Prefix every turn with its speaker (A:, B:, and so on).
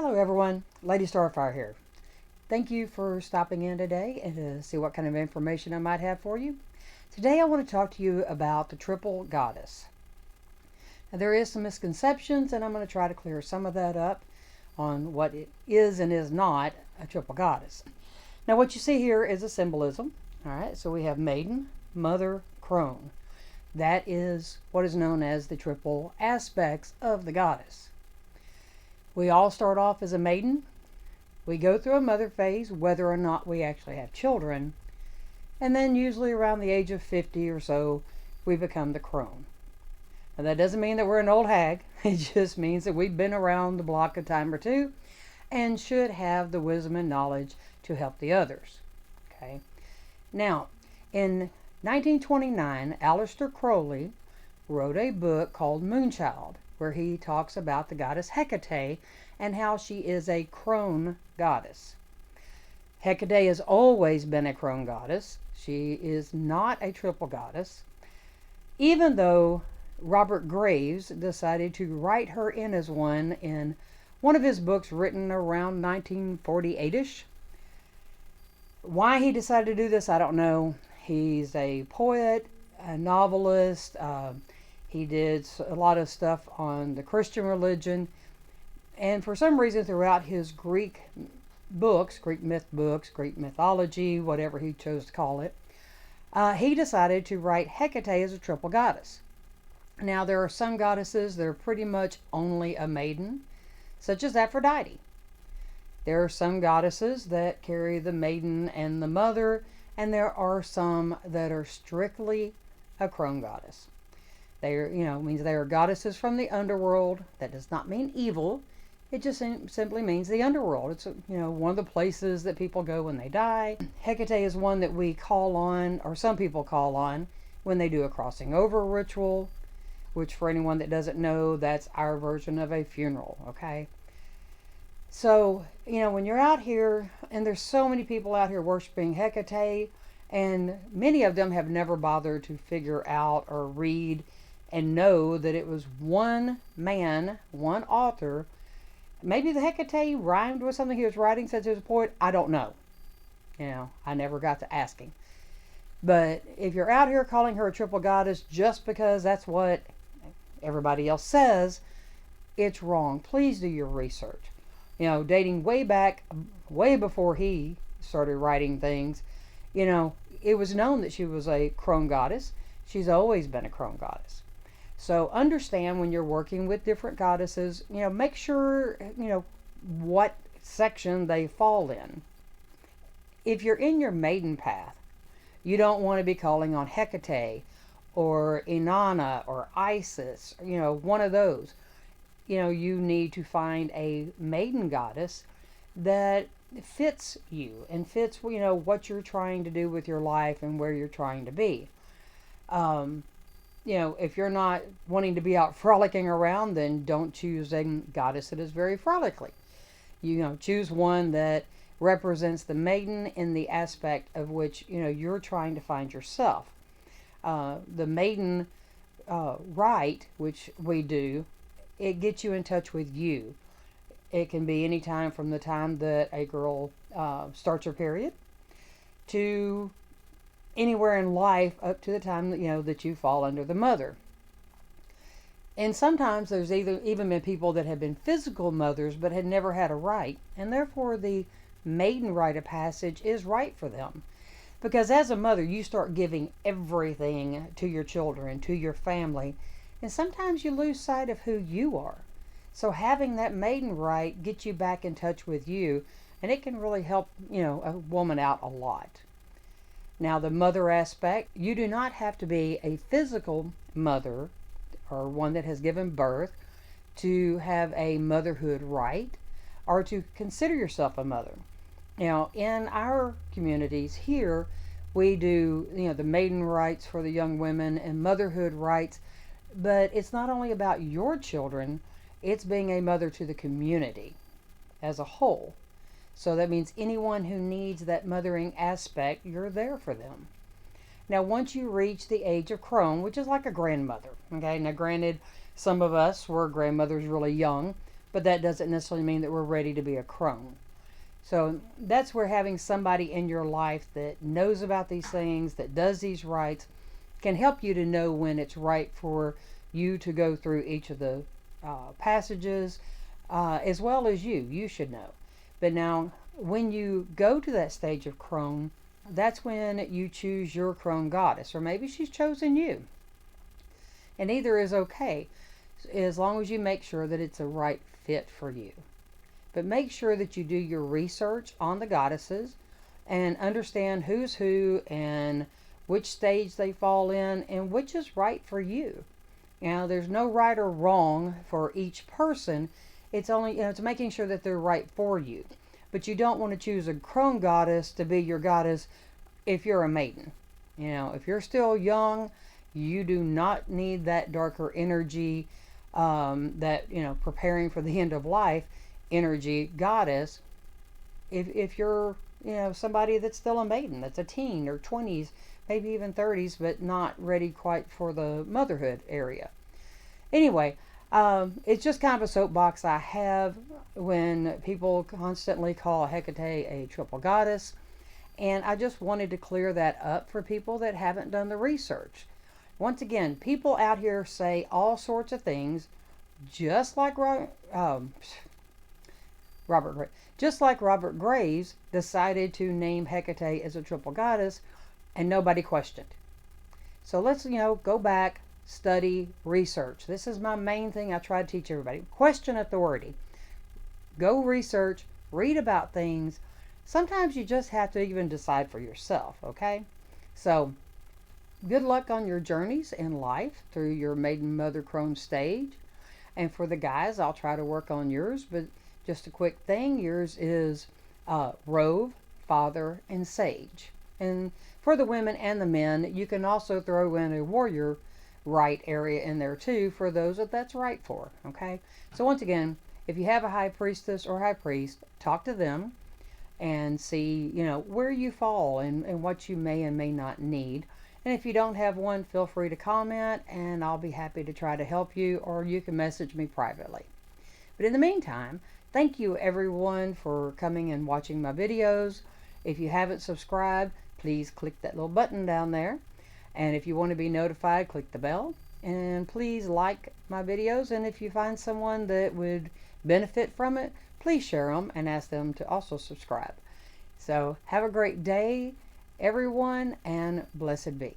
A: Hello everyone, Lady Starfire here. Thank you for stopping in today and to see what kind of information I might have for you. Today I want to talk to you about the triple goddess. Now, there is some misconceptions and I'm going to try to clear some of that up on what it is and is not a triple goddess. Now what you see here is a symbolism. Alright, so we have Maiden, Mother, Crone. That is what is known as the triple aspects of the goddess. We all start off as a maiden. We go through a mother phase, whether or not we actually have children. And then usually around the age of 50 or so, we become the crone. Now that doesn't mean that we're an old hag. It just means that we've been around the block a time or two and should have the wisdom and knowledge to help the others. Okay. Now, in 1929, Aleister Crowley wrote a book called Moonchild, where he talks about the goddess Hecate and how she is a crone goddess. Hecate has always been a crone goddess. She is not a triple goddess, even though Robert Graves decided to write her in as one in one of his books written around 1948-ish. Why he decided to do this, I don't know. He's a poet, a novelist. He did a lot of stuff on the Christian religion. And for some reason throughout his Greek books, Greek myth books, Greek mythology, whatever he chose to call it, he decided to write Hecate as a triple goddess. Now there are some goddesses that are pretty much only a maiden, such as Aphrodite. There are some goddesses that carry the maiden and the mother, and there are some that are strictly a crone goddess. They are, means they are goddesses from the underworld. That does not mean evil. It just simply means the underworld. It's, one of the places that people go when they die. Hecate is one that we call on, or some people call on, when they do a crossing over ritual, which for anyone that doesn't know, that's our version of a funeral, okay? So, when you're out here, and there's so many people out here worshiping Hecate, and many of them have never bothered to figure out or read and know that it was one man, one author. Maybe the Hecate rhymed with something he was writing since he was a poet. I don't know. I never got to asking. But if you're out here calling her a triple goddess just because that's what everybody else says, it's wrong. Please do your research. Dating way back, way before he started writing things, it was known that she was a crone goddess. She's always been a crone goddess. So understand when you're working with different goddesses, make sure, what section they fall in. If you're in your maiden path, you don't want to be calling on Hecate or Inanna or Isis, one of those. You need to find a maiden goddess that fits you and fits, what you're trying to do with your life and where you're trying to be. If you're not wanting to be out frolicking around, then don't choose a goddess that is very frolicky. Choose one that represents the maiden in the aspect of which, you're trying to find yourself. The maiden rite, which we do, it gets you in touch with you. It can be any time from the time that a girl starts her period to anywhere in life up to the time that, that you fall under the mother. And sometimes there's even been people that have been physical mothers but had never had a rite, and therefore the maiden rite of passage is right for them. Because as a mother, you start giving everything to your children, to your family, and sometimes you lose sight of who you are. So having that maiden rite gets you back in touch with you, and it can really help, a woman out a lot. Now, the mother aspect, you do not have to be a physical mother or one that has given birth to have a motherhood rite or to consider yourself a mother. Now, in our communities here, we do, the maiden rites for the young women and motherhood rites, but it's not only about your children, it's being a mother to the community as a whole. So that means anyone who needs that mothering aspect, you're there for them. Now, once you reach the age of crone, which is like a grandmother, okay? Now, granted, some of us were grandmothers really young, but that doesn't necessarily mean that we're ready to be a crone. So that's where having somebody in your life that knows about these things, that does these rites, can help you to know when it's right for you to go through each of the passages, as well as you. You should know. But now, when you go to that stage of crone, that's when you choose your crone goddess, or maybe she's chosen you. And either is okay, as long as you make sure that it's a right fit for you. But make sure that you do your research on the goddesses and understand who's who and which stage they fall in and which is right for you. Now, there's no right or wrong for each person. It's only, it's making sure that they're right for you. But you don't want to choose a crone goddess to be your goddess if you're a maiden. If you're still young, you do not need that darker energy, that, preparing for the end of life energy goddess. If you're, somebody that's still a maiden, that's a teen or 20s, maybe even 30s, but not ready quite for the motherhood area. Anyway, it's just kind of a soapbox I have when people constantly call Hecate a triple goddess. And I just wanted to clear that up for people that haven't done the research. Once again, people out here say all sorts of things, just like Robert Graves decided to name Hecate as a triple goddess, and nobody questioned. So let's, go back, study, research. This is my main thing I try to teach everybody. Question authority. Go research, read about things. Sometimes you just have to even decide for yourself, okay? So, good luck on your journeys in life through your maiden, mother, crone stage. And for the guys, I'll try to work on yours, but just a quick thing, yours is Rove, Father, and Sage. And for the women and the men, you can also throw in a warrior rite area in there too for those that's right for, okay? So once again, if you have a high priestess or high priest, talk to them and see, where you fall and what you may and may not need. And if you don't have one, feel free to comment and I'll be happy to try to help you, or you can message me privately. But in the meantime, thank you everyone for coming and watching my videos. If you haven't subscribed, please click that little button down there. And if you want to be notified, click the bell. And please like my videos. And if you find someone that would benefit from it, please share them and ask them to also subscribe. So have a great day, everyone, and blessed be.